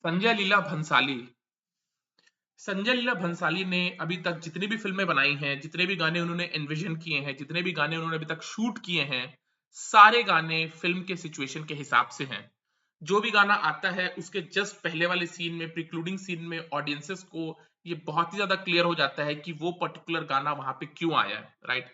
संजय लीला भंसाली। संजय लीला भंसाली ने अभी तक जितनी भी फिल्में बनाई हैं, जितने भी गाने उन्होंने एनविजन किए हैं, जितने भी गाने उन्होंने अभी तक शूट किए हैं, सारे गाने फिल्म के सिचुएशन के हिसाब से हैं। जो भी गाना आता है उसके जस्ट पहले वाले सीन में, प्रिक्लूडिंग सीन में ऑडियंसेस को ये बहुत ही ज्यादा क्लियर हो जाता है कि वो पर्टिकुलर गाना वहां पे क्यों आया है, राइट।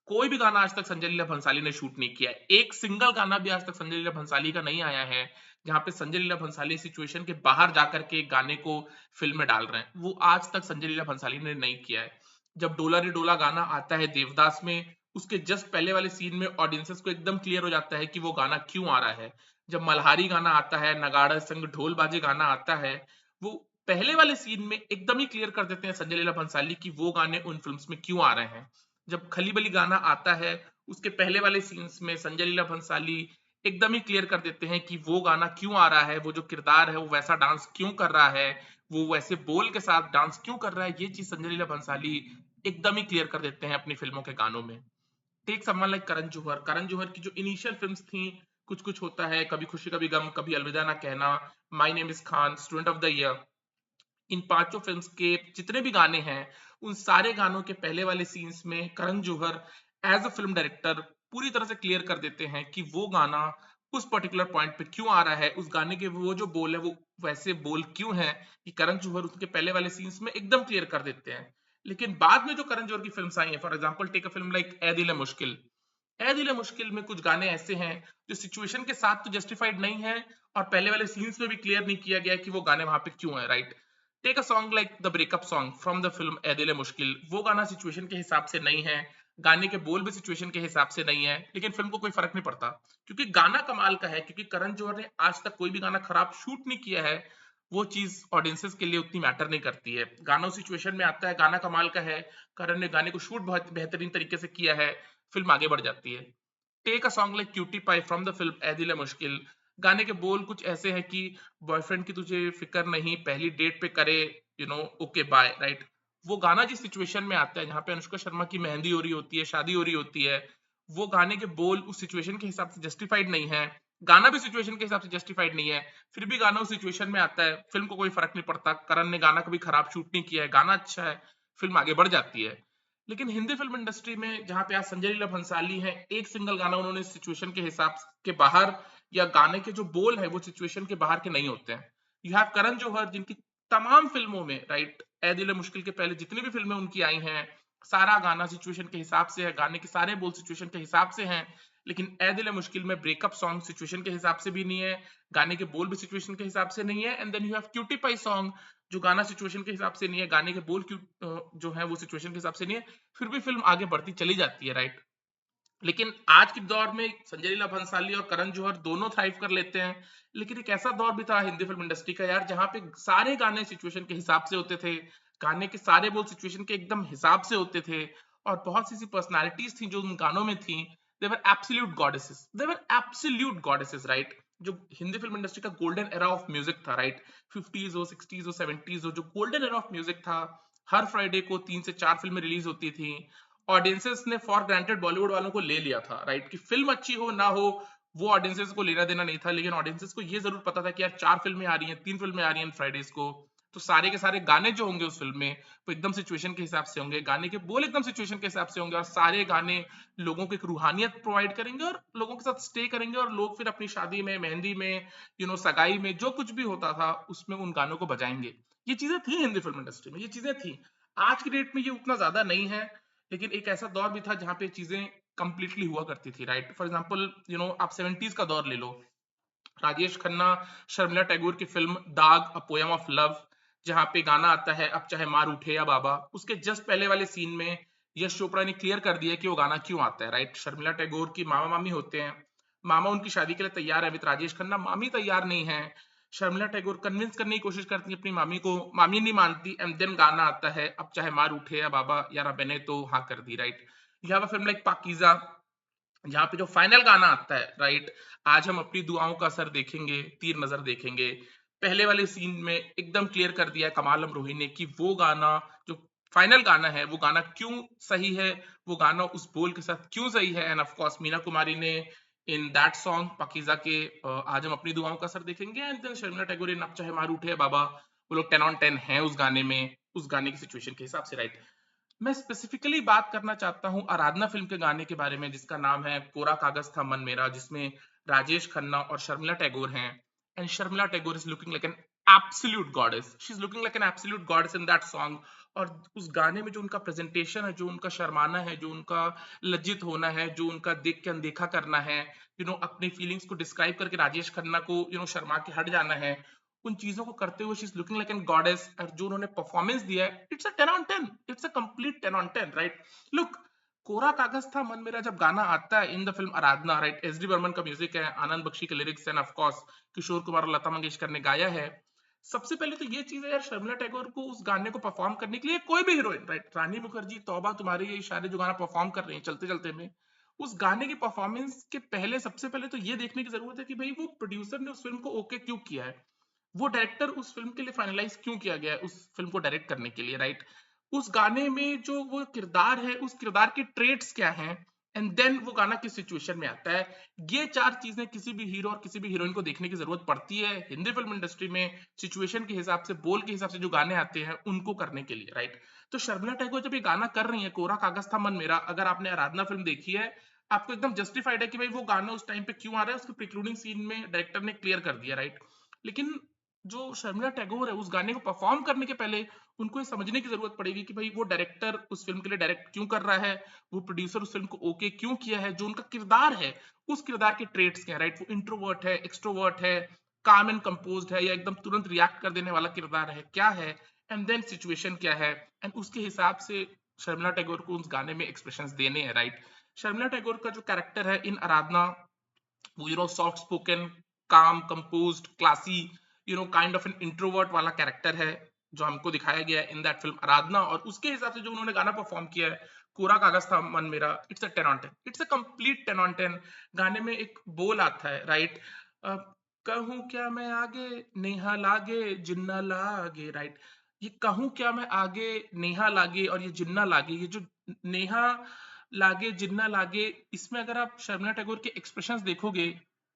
कोई भी गाना आज तक संजय लीला भंसाली ने शूट नहीं किया है। एक सिंगल गाना भी आज तक संजय लीला भंसाली का नहीं आया है जहां पे संजय लीला भंसाली सिचुएशन के बाहर जाकर के गाने को फिल्म में डाल रहे हैं। वो आज तक संजय लीला भंसाली ने नहीं किया है। जब डोला रे डोला गाना आता है देवदास में, उसके जस्ट पहले वाले सीन में ऑडियंसेस को एकदम क्लियर हो जाता है कि वो गाना क्यों आ रहा है। जब मल्हारी गाना आता है, नगाड़ा संग ढोल बाजे गाना आता है, वो पहले वाले सीन में एकदम ही क्लियर कर देते हैं संजय लीला भंसाली कि वो गाने उन फिल्म्स में क्यों आ रहे हैं। जब खली बली गाना आता है, उसके पहले वाले सीन्स में संजय लीला भंसाली एकदम ही क्लियर कर देते हैं कि वो गाना क्यों आ रहा है, वो जो किरदार है वो वैसा डांस क्यों कर रहा है, वो वैसे बोल के साथ डांस क्यों कर रहा है। ये चीज संजय लीला भंसाली एकदम ही क्लियर कर देते हैं अपनी फिल्मों के गानों में। Take someone like Karan Johar की जो इनिशियल फिल्म्स थी, कुछ कुछ होता है, कभी खुशी कभी गम, कभी Alvida Naa Kehna, my name is Khan, student of the year, इन पांचों फिल्म्स के जितने भी गाने हैं, उन सारे गानों के पहले वाले सीन्स में Karan Johar as a film director पूरी तरह से क्लियर कर देते हैं कि वो गाना उस पर्टिकुलर पॉइंट पे क्यों आ रहा है, उस गाने के वो जो बोल है वो वैसे बोल क्यों है, कि करण जौहर उसके पहले वाले सीन्स में एकदम क्लियर कर देते हैं। लेकिन बाद में जो करण जौहर की फिल्म्स आई हैं, for example take a film like Ae Dil Hai मुश्किल। ए दिल है मुश्किल में कुछ गाने ऐसे हैं जो सिचुएशन के साथ तो जस्टिफाइड नहीं है, और पहले वाले सीन्स में भी क्लियर नहीं किया गया कि वो गाने वहां पे क्यों है, right. Take a song like the breakup song from the film Ae Dil Hai मुश्किल, वो गाना सिचुएशन के हिसाब से नहीं है, गाने के बोल भी सिचुएशन के हिसाब से नहीं है, लेकिन फिल्म को कोई फर्क नहीं पड़ता क्योंकि गाना कमाल का है। क्योंकि करण जौहर ने आज तक कोई भी गाना खराब शूट नहीं किया है। वो चीज ऑडियंसेस के लिए उतनी मैटर नहीं करती है। गाना सिचुएशन में आता है, गाना कमाल का है, करण ने गाने को शूट बहुत बेहतरीन तरीके से किया है, फिल्म आगे बढ़ जाती है। Take a song like cutie pie from the film Ae Dil Hai मुश्किल, गाने के बोल कुछ ऐसे हैं कि बॉयफ्रेंड की तुझे फिक्र नहीं, पहली डेट पे करे, ओके बाय, राइट। वो गाना जिस सिचुएशन में आता है जहां पे अनुष्का शर्मा की मेहंदी हो रही होती है, शादी हो रही होती है, वो गाने के बोल उस सिचुएशन के हिसाब से जस्टिफाइड नहीं है, गाना भी सिचुएशन के हिसाब से जस्टिफाइड नहीं है, फिर भी गाना उस सिचुएशन में आता है, फिल्म को कोई फर्क नहीं पड़ता। करण ने गाना कभी खराब शूट नहीं किया है, गाना अच्छा है, फिल्म आगे बढ़ जाती है। लेकिन हिंदी फिल्म इंडस्ट्री में जहां पे आज संजय लीला भंसाली हैं, एक सिंगल गाना उन्होंने सिचुएशन के हिसाब के बाहर, या गाने के जो बोल है वो सिचुएशन के बाहर के नहीं होते हैं। यू हैव करण जौहर जिनकी तमाम फिल्मों में, राइट, ए दिल है मुश्किल के पहले जितनी भी फिल्में उनकी आई हैं, सारा गाना सिचुएशन के हिसाब से है, गाने के सारे बोल सिचुएशन के हिसाब से हैं। लेकिन ए दिल है मुश्किल में ब्रेकअप सॉन्ग सिचुएशन के हिसाब से भी नहीं है, गाने के बोल भी सिचुएशन के हिसाब से नहीं है, and then you have cutie pie song, जो गाना सिचुएशन के हिसाब से नहीं है, गाने के बोल जो है वो सिचुएशन के हिसाब से नहीं है, फिर भी फिल्म आगे बढ़ती चली जाती है, राइट। लेकिन आज के दौर में संजय लीला भंसाली और करण जौहर दोनों थ्राइव कर लेते हैं। लेकिन एक ऐसा दौर भी था हिंदी फिल्म इंडस्ट्री का यार, जहां पे सारे गाने सिचुएशन के हिसाब से होते थे, गाने के सारे बोल सिचुएशन के एकदम हिसाब से होते थे, और बहुत सी ऐसी पर्सनालिटीज थी जो उन गानों में थी। दे वर एब्सोल्यूट गॉडेसेस, राइट। जो हिंदी फिल्म इंडस्ट्री का गोल्डन एरा ऑफ म्यूजिक था, राइट, 50s हो, 60s हो, 70s हो, जो गोल्डन एरा ऑफ म्यूजिक था। हर फ्राइडे को 3 से 4 फिल्में रिलीज होती थी। ऑडियंसेस ने फॉर ग्रांटेड बॉलीवुड वालों को ले लिया था, राइट, कि फिल्म अच्छी हो ना हो वो ऑडियंसेस को लेना देना नहीं था, लेकिन ऑडियंसेस को ये जरूर पता था कि यार 4 फिल्में आ रही हैं, 3 फिल्में आ रही हैं फ्राइडेज को, तो सारे के सारे गाने जो होंगे उस फिल्म में वो एकदम सिचुएशन के हिसाब से होंगे, गाने के बोल एकदम सिचुएशन के हिसाब से होंगे, और सारे गाने लोगों को एक रूहानियत प्रोवाइड करेंगे और लोगों के साथ स्टे करेंगे, और लोग फिर अपनी शादी में, मेहंदी में, सगाई में, जो कुछ भी होता था उसमें उन गानों को बजाएंगे। ये चीजें थी हिंदी फिल्म इंडस्ट्री में, ये चीजें थी। आज की डेट में ये उतना ज्यादा नहीं है, लेकिन एक ऐसा दौर भी था जहां पे चीजें कंप्लीटली हुआ करती थी, राइट। फॉर एग्जांपल आप 70s का दौर ले लो। राजेश खन्ना, शर्मिला टैगोर की फिल्म दाग अ पोयम ऑफ लव, जहां पे गाना आता है अब चाहे मार उठे या बाबा, उसके जस्ट पहले वाले सीन में यश चोपड़ा ने क्लियर कर दिया कि वो गाना क्यों आता है, राइट। शर्मिला टैगोर की मामा मामी होते हैं, मामा उनकी शादी के लिए तैयार है विद राजेश खन्ना, मामी तैयार नहीं है। शर्मिला टैगोर कन्विंस करने की कोशिश करती है अपनी मामी को, मामी नहीं मानती, एंड देन गाना आता है अब चाहे मार उठे या बाबा, यारा बने तो हाँ कर दी, right. You have a film like Pakeezah, जहां पे जो फाइनल गाना आता है, राइट, आज हम अपनी दुआओं का असर देखेंगे, तीर नजर देखेंगे, पहले वाले सीन में एकदम क्लियर कर दिया है कमाल अमरोही ने कि वो गाना जो फाइनल गाना है वो गाना क्यों सही है, वो गाना उस बोल के साथ क्यों सही है, and of course Meena Kumari ने इन दैट सॉन्ग पाकीज़ा के आज हम अपनी दुआओं का असर देखेंगे, एंड देन शर्मिला टैगोर इन अब चाहे मार उठे बाबा, वो लोग 10 ऑन 10 हैं उस गाने में, उस गाने की सिचुएशन के हिसाब से, राइट। मैं स्पेसिफिकली बात करना चाहता हूँ आराधना फिल्म के गाने के बारे में, जिसका नाम है कोरा कागज था मन मेरा, जिसमें राजेश खन्ना और शर्मिला टैगोर हैं, and Sharmila Tagore is looking like an absolute goddess, she is looking like an absolute goddess in that song. और उस गाने में जो उनका प्रेजेंटेशन है, जो उनका शर्माना है, जो उनका लज्जित होना है, जो उनका देख के अनदेखा करना है, अपनी फीलिंग्स को डिस्क्राइब करके राजेश खन्ना को शर्मा के हट जाना है, उन चीजों को करते हुए she is looking like an goddess. और जो उन्होंने परफॉर्मेंस दिया है, it's a 10 on 10, it's a complete 10 on 10, right. Look, कोरा कागज था मन मेरा जब गाना आता है in the film Aradhana, right, S D Burman का म्यूजिक है, आनंद बख्शी के lyrics and of course Kishore Kumar और लता मंगेशकर ने गाया है। सबसे पहले तो ये चीज है यार, शर्मिला टैगोर को उस गाने को परफॉर्म करने के लिए कोई भी हीरोइन, राइट, रानी मुखर्जी तौबा तुम्हारे ये इशारे जो गाना परफॉर्म कर रही है चलते चलते में, उस गाने की परफॉर्मेंस के पहले सबसे पहले तो ये देखने की जरूरत है कि भाई वो प्रोड्यूसर ने उस फिल्म को ओके क्यों किया है, वो डायरेक्टर उस फिल्म के लिए फाइनलाइज क्यों किया गया है उस फिल्म को डायरेक्ट करने के लिए, राइट। उस गाने में जो वो किरदार है, उस किरदार के ट्रेड्स क्या हैं, एंड देन वो गाना किस सिचुएशन में आता है। ये चार चीजें किसी भी हीरो और किसी भी हीरोइन को देखने की जरूरत पड़ती है हिंदी फिल्म इंडस्ट्री में, सिचुएशन के हिसाब से, बोल के हिसाब से जो गाने आते हैं उनको करने के लिए, राइट। तो शर्मिला टैगोर जब ये गाना कर रही है कोरा कागज था मन मेरा, अगर आपने आराधना फिल्म देखी है, आपको एकदम जस्टिफाइड है कि भाई वो गाना उस टाइम पे क्यों आ रहा है, उसके प्रिक्लूडिंग सीन में डायरेक्टर ने क्लियर कर दिया, राइट। लेकिन जो शर्मिला टैगोर है उस गाने को परफॉर्म करने के पहले उनको ये समझने की जरूरत पड़ेगी कि भाई वो डायरेक्टर उस फिल्म के लिए डायरेक्ट क्यों कर रहा है, वो प्रोड्यूसर उस फिल्म को ओके क्यों किया है, जो उनका किरदार है उस किरदार के ट्रेड्स क्या है, राइट, वो इंट्रोवर्ट है, एक्सट्रोवर्ट है, काम एंड कंपोज्ड है, या एकदम तुरंत रिएक्ट कर देने वाला किरदार है, क्या है, एंड देन सिचुएशन क्या है, एंड उसके हिसाब से शर्मिला टैगोर को उस गाने में एक्सप्रेशंस देने हैं, राइट। शर्मिला टैगोर का जो कैरेक्टर है इन आराधना, वो सॉफ्ट स्पोकन, काम composed, classy, kind of an introvert वाला कैरेक्टर है, जो हमको दिखाया गया है इन दैट फिल्म आराधना। और उसके हिसाब से जो उन्होंने गाना परफॉर्म किया है कोरा कागज था मन मेरा, it's a 10 on 10, it's a complete 10 on 10। गाने में एक बोल आता है, राइट, कहूं क्या मैं आगे नेहा लागे जिन्ना लागे, राइट। ये कहूं क्या मैं आगे नेहा लागे और ये जिन्ना लागे, ये जो नेहा लागे जिन्ना लागे, इसमें अगर आप शर्मिला टैगोर के एक्सप्रेशंस देखोगे,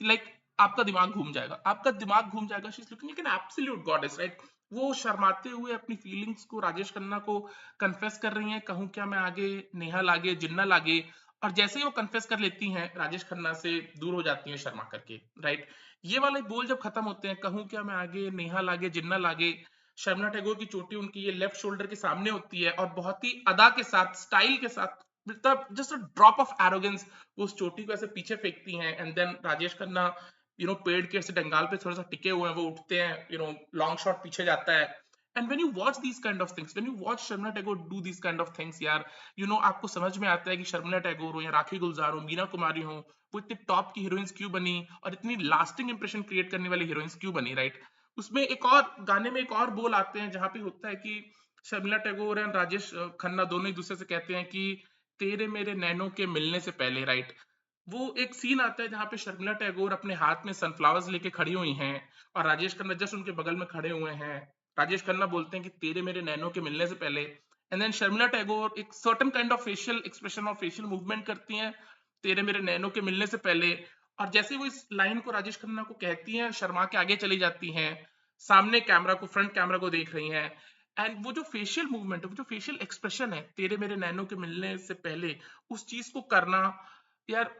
लाइक आपका दिमाग घूम जाएगा, आपका दिमाग घूम जाएगा। She is looking like an absolute goddess, right. वो शर्माते हुए अपनी फीलिंग्स को राजेश खन्ना को कन्फेस कर रही हैं, कहूं क्या मैं आगे नेहा लागे जिन्ना लागे, और जैसे ही वो कन्फेस कर लेती हैं राजेश खन्ना से दूर हो जाती हैं शर्मा करके, राइट। ये वाले बोल जब खत्म होते हैं, कहूं क्या मैं आगे नेहा लागे जिन्ना लागे, शर्मिला टैगोर की चोटी उनकी ये लेफ्ट शोल्डर के सामने होती है, और बहुत ही अदा के साथ, स्टाइल के साथ, मतलब just a drop of arrogance, वो उस चोटी को ऐसे पीछे फेंकती हैं, एंड देन राजेश खन्ना पेड़ के ऐसे डंगाल पे थोड़ा सा टिके हुए हैं, वो उठते हैं, लॉन्ग शॉट पीछे जाता है। And when you watch these kind of things, when you watch Sharmila Tagore do these kind of things, यार, आपको समझ में आता है कि शर्मिला टैगोर हो या राखी गुलजार हो, मीना कुमारी हो, वो इतनी टॉप की हीरोइंस क्यों बनी और इतनी लास्टिंग इंप्रेशन क्रिएट करने वाली हीरोइंस क्यों बनी, राइट। उसमें एक और गाने में एक और बोल आते हैं जहां पे होता है कि शर्मिला टैगोर एंड राजेश खन्ना दोनों एक दूसरे से कहते हैं कि तेरे मेरे नैनों के मिलने से पहले, राइट। वो एक सीन आता है जहां पे शर्मिला टैगोर अपने हाथ में सनफ्लावर्स लेके खड़ी हुई हैं, और राजेश खन्ना जस्ट उनके बगल में खड़े हुए हैं। राजेश खन्ना बोलते हैं कि तेरे मेरे नैनों के मिलने से पहले, एंड देन शर्मिला टैगोर एक certain kind of facial expression और फेशियल मूवमेंट करती हैं, तेरे मेरे नैनों के मिलने से पहले। और जैसे ही वो इस लाइन को राजेश खन्ना को कहती हैं, शर्मा के आगे चली जाती हैं, सामने कैमरा को, फ्रंट कैमरा को देख रही हैं, एंड वो जो फेशियल मूवमेंट है, वो जो फेशियल एक्सप्रेशन है, तेरे मेरे नैनों के मिलने से पहले, उस चीज को करना, यार,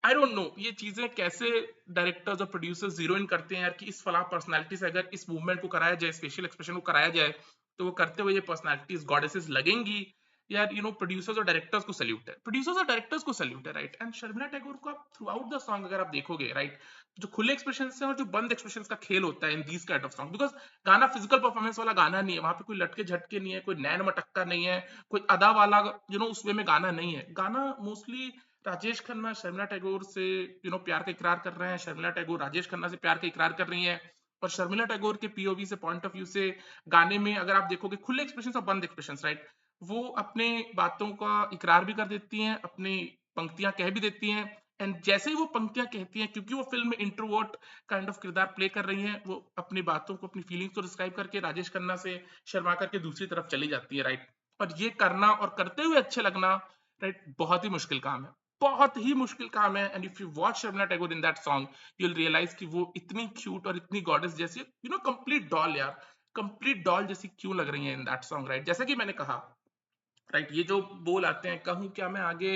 आई डोंट नो ये चीजें कैसे डायरेक्टर्स और प्रोड्यूसर्स जीरो इन करते हैं यार, कि इस फला पर्सनालिटी से अगर इस मूवमेंट को कराया जाए, इस फेशियल एक्सप्रेशन को कराया जाए, तो वो करते हुए ये पर्सनालिटीज गॉडेसेस लगेंगी। यार, प्रोड्यूसर्स और डायरेक्टर्स को सैल्यूट है, प्रोड्यूसर्स और डायरेक्टर्स को सैल्यूट है, राइट। एंड शर्मिला टैगोर को आप थ्रू आउट द सॉन्ग अगर आप देखोगे, राइट, जो खुले एक्सप्रेशन है और जो बंद एक्सप्रेशन का खेल होता है in these kind of song, because गाना फिजिकल परफॉर्मेंस वाला गाना नहीं है, वहां पे कोई लटके झटके नहीं है, कोई नैन मटक्का नहीं है, कोई अदा वाला उस वे में गाना नहीं है। गाना मोस्टली राजेश खन्ना शर्मिला टैगोर से प्यार का इकरार कर रहे हैं, शर्मिला टैगोर राजेश खन्ना से प्यार का इकरार कर रही हैं, और शर्मिला टैगोर के पीओवी से, पॉइंट ऑफ व्यू से, गाने में अगर आप देखोगे खुले एक्सप्रेशन और बंद एक्सप्रेशन, राइट, वो अपने बातों का इकरार भी कर देती हैं, अपनी पंक्तियां कह भी देती हैं, एंड जैसे ही वो पंक्तियां कहती हैं, क्योंकि वो फिल्म में इंट्रोवर्ट काइंड ऑफ किरदार प्ले कर रही हैं, वो अपनी बातों को, अपनी फीलिंग्स को डिस्क्राइब करके राजेश खन्ना से शर्मा करके दूसरी तरफ चली जाती है, राइट। और ये करना और करते हुए अच्छे लगना, राइट, बहुत ही मुश्किल काम है। बहुत ही मुश्किल काम है। And if you watch Sharmila Tagore in that song you will realise कि वो इतनी क्यूट और इतनी गॉडेस जैसी, कंप्लीट डॉल यार, कंप्लीट डॉल जैसी क्यों लग रही है इन दैट सॉन्ग, राइट? जैसा कि मैंने कहा, राइट, ये जो बोल आते हैं, कहूं क्या मैं आगे,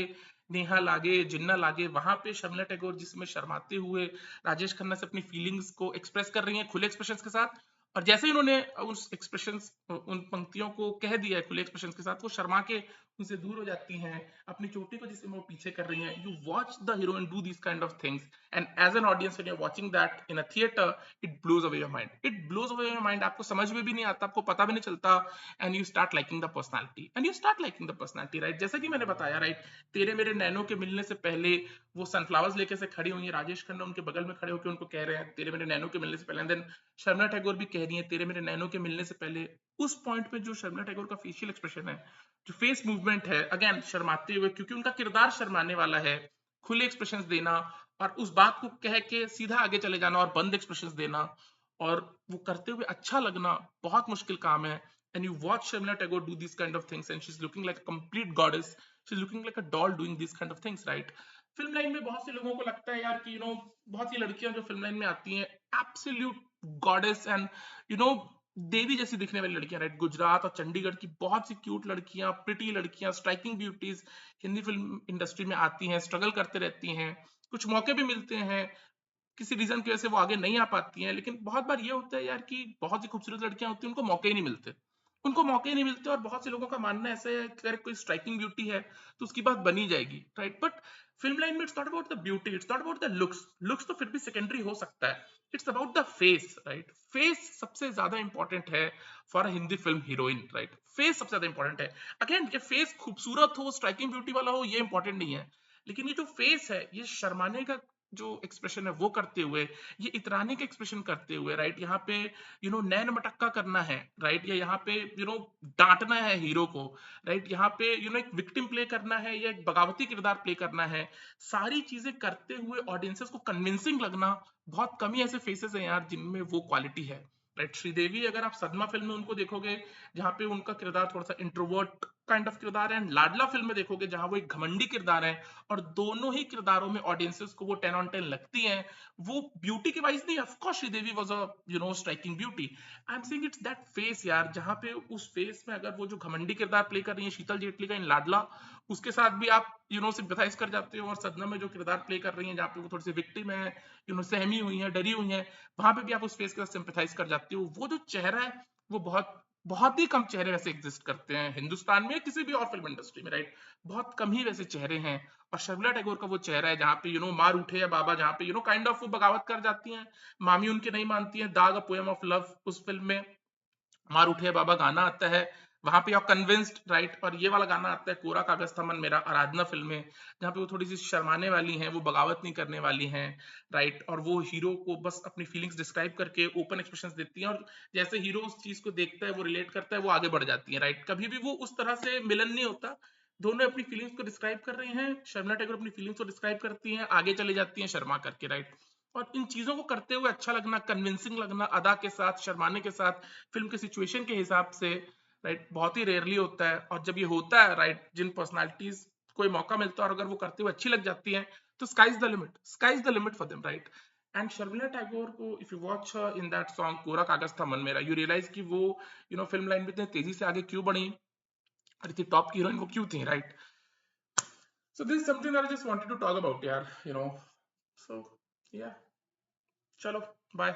नेहा लागे जिन्ना लागे, वहां पे शर्मिला टैगोर जिसमें शर्माते हुए राजेश खन्ना से अपनी फीलिंग्स को एक्सप्रेस कर रही हैं खुले एक्सप्रेशंस के साथ, और जैसे ही उन्होंने उस एक्सप्रेशंस, उन पंक्तियों को कह दिया है खुले एक्सप्रेशंस के साथ, वो शर्मा के उनसे दूर हो जाती हैं, अपनी चोटी को जिसमें वो पीछे कर रही हैं। You watch the heroine do this kind of things, and as an audience when you are watching that in a theatre, it blows away your mind, it blows away your mind. आपको समझ में भी नहीं आता, आपको पता भी नहीं चलता, and you start liking the personality, and you start liking the personality, right? जैसा कि मैंने बताया, राइट, तेरे मेरे नैनो के मिलने से पहले वो सनफ्लावर्स लेके से खड़ी हुई है, राजेश खन्ना उनके बगल में खड़े होकर उनको कह रहे हैं तेरे मेरे नैनो के मिलने से पहले, देन शर्मिला टैगोर भी कह रही है तेरे मेरे नैनो के मिलने से पहले। उस पॉइंट पे जो शर्मिला टैगोर का फेशियल एक्सप्रेशन है, जो फेस मूवमेंट है, अगेन शर्माते हुए, क्योंकि उनका किरदार शर्माने वाला है, खुले एक्सप्रेशंस देना और उस बात को कह के सीधा आगे चले जाना और बंद एक्सप्रेशंस देना और वो करते हुए अच्छा लगना बहुत मुश्किल काम है। And you watch Shamila Tagore do these kind of things, and she's looking like a complete goddess. She's looking like a doll doing these kind of things, right? Film line में बहुत से लोगों को लगता है यार कि बहुत सी लड़कियां जो फिल्म लाइन में आती हैं, absolute goddess and you know देवी जैसी दिखने वाली लड़कियां, राइट? गुजरात और चंडीगढ़ की बहुत सी क्यूट लड़कियां, प्रिटी लड़कियां, striking beauties Hindi film industry में आती हैं, स्ट्रगल करते रहती हैं, कुछ मौके भी मिलते हैं, किसी रीजन की वजह से वो आगे नहीं आ पाती हैं, लेकिन बहुत बार ये होता है यार कि बहुत सी खूबसूरत लड़कियां होती हैं, उनको मौके ही नहीं मिलते, उनको मौके ही नहीं मिलते। और बहुत से लोगों का मानना ऐसा है कि अगर कोई स्ट्राइकिंग ब्यूटी है तो उसकी बात बनी जाएगी, राइट? बट फिल्म लाइन में it's not about the beauty, it's not about the looks, looks तो फिर भी सेकेंडरी हो सकता है, it's about the face, right? Face सबसे ज्यादा इंपॉर्टेंट है for a Hindi film heroine, right? Face सबसे ज्यादा इंपॉर्टेंट है। अगेन, ये फेस खूबसूरत हो, स्ट्राइकिंग ब्यूटी वाला हो, ये इंपॉर्टेंट नहीं है, लेकिन ये जो फेस है, ये शर्माने का जो एक्सप्रेशन है वो करते हुए, ये इतराने का एक्सप्रेशन करते हुए, राइट, यहाँ पे नैन मटक्का करना है, राइट, या यहाँ पे डांटना है हीरो को, राइट, यहाँ पे एक विक्टिम प्ले करना है या एक बगावती किरदार प्ले करना है, सारी चीजें करते हुए ऑडियंसेस को कन्विंसिंग लगना, बहुत कम ही ऐसे फेसेस हैं यार जिनमें वो क्वालिटी है, राइट? श्रीदेवी, अगर आप सदमा फिल्म में उनको देखोगे जहाँ पे उनका किरदार थोड़ा सा इंट्रोवर्ट काइंड ऑफ किरदार है, एंड लाडला फिल्म में देखोगे जहां वो एक घमंडी किरदार है, और दोनों ही किरदारों में ऑडियंसेस को वो 10 on 10 लगती हैं। वो ब्यूटी के वाइज नहीं, of course Sridevi was a striking beauty, I am saying it's that face यार, जहां पे उस फेस में अगर वो जो घमंडी किरदार प्ले कर रही है शीतल जेटली का इन लाडला, उसके साथ भी आप सिंपैथाइज कर जाते हो, और सदना में जो किरदार प्ले कर रही है जहाँ पे वो थोड़ी सी विक्टिम है, सहमी हुई है, डरी हुई है, वहां पे भी आप उस फेस के साथ सिंपैथाइज कर जाते हो। वो जो चेहरा है, वो बहुत बहुत ही कम चेहरे वैसे एग्जिस्ट करते हैं हिंदुस्तान में, किसी भी और फिल्म इंडस्ट्री में, राइट? बहुत कम ही वैसे चेहरे हैं, और शर्मिला टैगोर का वो चेहरा है जहाँ पे मार उठे या बाबा, जहाँ पे काइंड ऑफ वो बगावत कर जाती हैं, मामी उनकी नहीं मानती है, दाग अ पोएम ऑफ लव उस फिल्म में मार उठे बाबा गाना आता है, वहां पे आप कन्विंस्ड, राइट? और ये वाला गाना आता है कोरा कागज था मन मेरा, आराधना फिल्म में, जहाँ पे वो थोड़ी सी शर्माने वाली हैं, वो बगावत नहीं करने वाली हैं, राइट? और वो हीरो को बस अपनी फीलिंग्स डिस्क्राइब करके ओपन एक्सप्रेशंस देती हैं, और जैसे हीरो उस चीज को देखता है, वो रिलेट करता है, वो आगे बढ़ जाती है, राइट? कभी भी वो उस तरह से मिलन नहीं होता, दोनों अपनी फीलिंग्स को डिस्क्राइब कर रहे हैं, शर्मिला टैगोर अपनी फीलिंग्स को डिस्क्राइब करती हैं, आगे चली जाती हैं शर्मा करके, राइट? और इन चीजों को करते हुए अच्छा लगना, कन्विंसिंग लगना, अदा के साथ, शर्माने के साथ, फिल्म के सिचुएशन के हिसाब से, राइट, बहुत ही रेयरली होता है। और जब ये होता है, राइट, जिन पर्सनालिटीज कोई मौका मिलता है और अगर वो करते हुए अच्छी लग जाती है, तो sky's the limit, sky's the limit for them, right? And Sharmila Tagore को if you watch in that song कोरा कागज था मन मेरा, यू रियलाइज कि वो फिल्म लाइन में इतने तेजी से आगे क्यों बढ़ी, और इतनी टॉप की हीरोइन वो क्यों थी, right? So this is something that I just wanted to talk about यार, सो या, चलो, बाय।